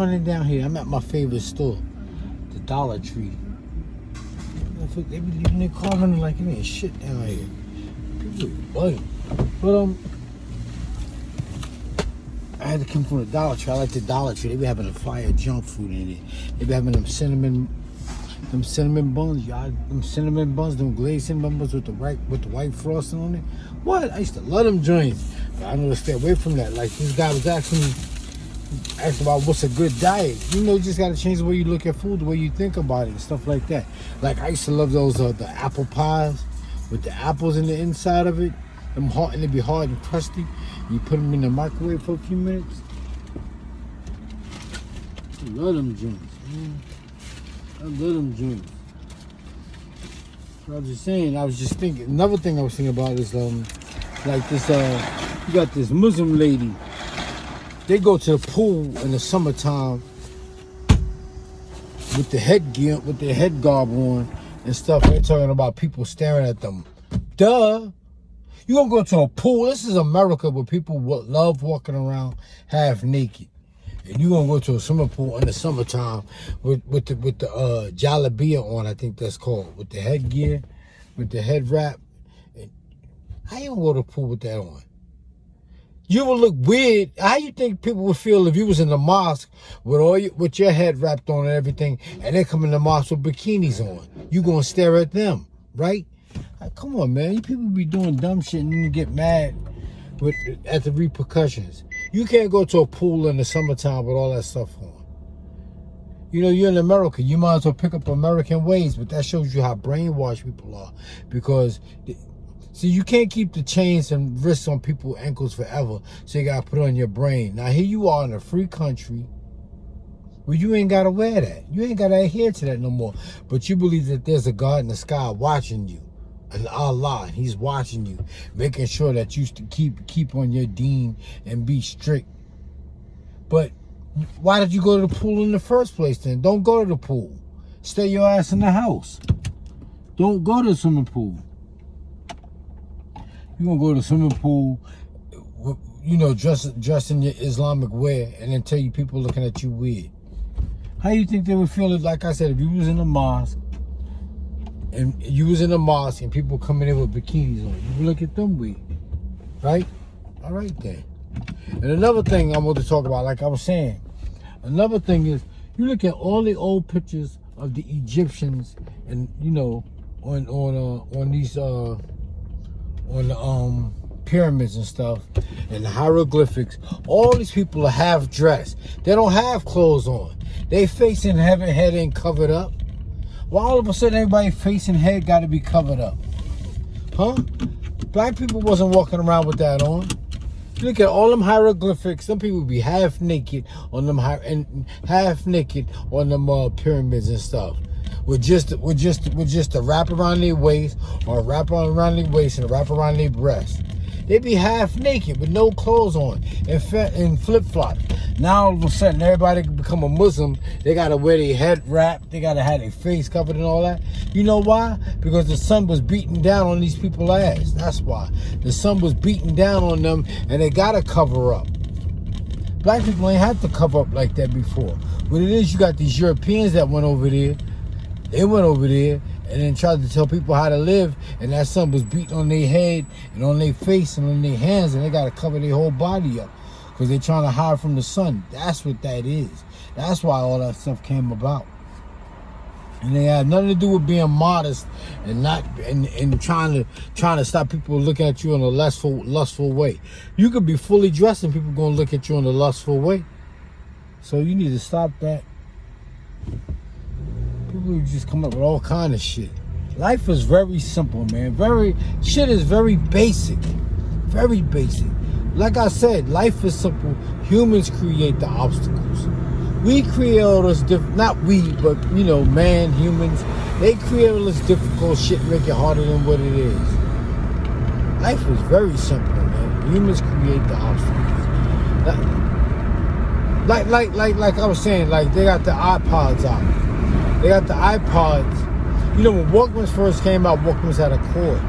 running down here. I'm at my favorite store, the Dollar Tree. They be leaving their car running like it ain't shit down here. People bugging. But I had to come from the Dollar Tree. I like the Dollar Tree. They be having a fire junk food in it. They be having them cinnamon buns, y'all. Them cinnamon buns, them glazed cinnamon buns with the white frosting on it. What? I used to love them joints. But I know to stay away from that. Like this guy was asking about what's a good diet. You know, you just gotta change the way you look at food, the way you think about it, and stuff like that. Like I used to love those the apple pies with the apples in the inside of it. Them hard, and they be hard and crusty. You put them in the microwave for a few minutes. I love them joints, man. I love them joints. I was just saying, I was just thinking, another thing I was thinking about is like this, you got this Muslim lady. They go to the pool in the summertime with the headgear, with their head garb on and stuff. They're talking about people staring at them. Duh. You gonna go to a pool? This is America, where people love walking around half naked, and you gonna go to a swimming pool in the summertime with the jalabia on? I think that's called, with the headgear, with the head wrap. And how you gonna go to the pool with that on? You would look weird. How you think people would feel if you was in the mosque with your head wrapped on and everything, and they come in the mosque with bikinis on? You gonna stare at them, right? Like, come on, man. You people be doing dumb shit and you get mad at the repercussions. You can't go to a pool in the summertime with all that stuff on. You know, you're in America. You might as well pick up American ways, but that shows you how brainwashed people are. Because, see, you can't keep the chains and wrists on people's ankles forever, so you got to put it on your brain. Now, here you are in a free country where you ain't got to wear that. You ain't got to adhere to that no more. But you believe that there's a God in the sky watching you. And Allah, He's watching you, making sure that you keep on your deen and be strict. But why did you go to the pool in the first place then? Don't go to the pool. Stay your ass in the house. Don't go to the swimming pool. You're going to go to the swimming pool, you know, dressed in your Islamic wear, and then tell you people looking at you weird. How you think they would feel it? Like I said, if you was in the mosque, and you was in a mosque and people coming in with bikinis on, you look at them weird, right? All right then. And another thing I want to talk about, like I was saying, another thing is you look at all the old pictures of the Egyptians, and you know, on these on the pyramids and stuff, and the hieroglyphics. All these people are half dressed. They don't have clothes on. They facing heaven, head ain't covered up. Well, all of a sudden, everybody facing head got to be covered up. Huh? Black people wasn't walking around with that on. Look at all them hieroglyphics. Some people be half naked on them half naked on them pyramids and stuff. With just a wrap around their waist, or a wrap around their waist and a wrap around their breast. They be half naked with no clothes on and flip-flops. Now all of a sudden everybody can become a Muslim. They gotta wear their head wrapped. They gotta have their face covered and all that. You know why? Because the sun was beating down on these people's ass. That's why. The sun was beating down on them, and they gotta cover up. Black people ain't had to cover up like that before. What it is, you got these Europeans that went over there. They went over there and then tried to tell people how to live, and that sun was beating on their head and on their face and on their hands, and they got to cover their whole body up because they're trying to hide from the sun. That's what that is. That's why all that stuff came about. And they had nothing to do with being modest and not and trying to stop people looking at you in a lustful way. You could be fully dressed and people gonna look at you in a lustful way. So you need to stop that. People just come up with all kind of shit. Life is very simple, man. Shit is very basic. Very basic. Like I said, life is simple. Humans create the obstacles. We create all this not we, but you know, humans, they create all this difficult shit and make it harder than what it is. Life is very simple, man. Humans create the obstacles. Like I was saying, like they got the iPods out. They got the iPods. You know, when Walkmans first came out, Walkmans had a cord.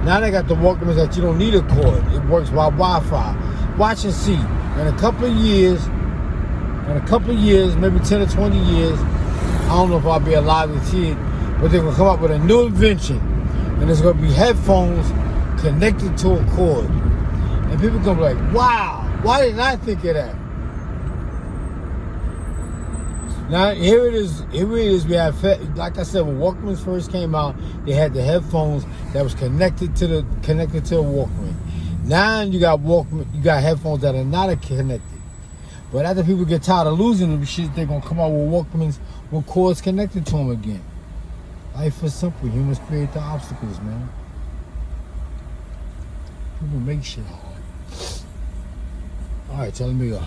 Now they got the Walkmans that you don't need a cord. It works by Wi-Fi. Watch and see. In a couple of years, In a couple of years, maybe 10 or 20 years, I don't know if I'll be alive to see it, but they're gonna come up with a new invention, and it's gonna be headphones connected to a cord, and people gonna be like, "Wow, why didn't I think of that?" Now here it is. Here it is. We have, like I said, when Walkmans first came out, they had the headphones that was connected to a Walkman. Now you got headphones that are not connected. But after people get tired of losing them, shit, they're gonna come out with Walkmans with cords connected to them again. Life is simple. Humans create the obstacles, man. People make shit hard. All right, tell me.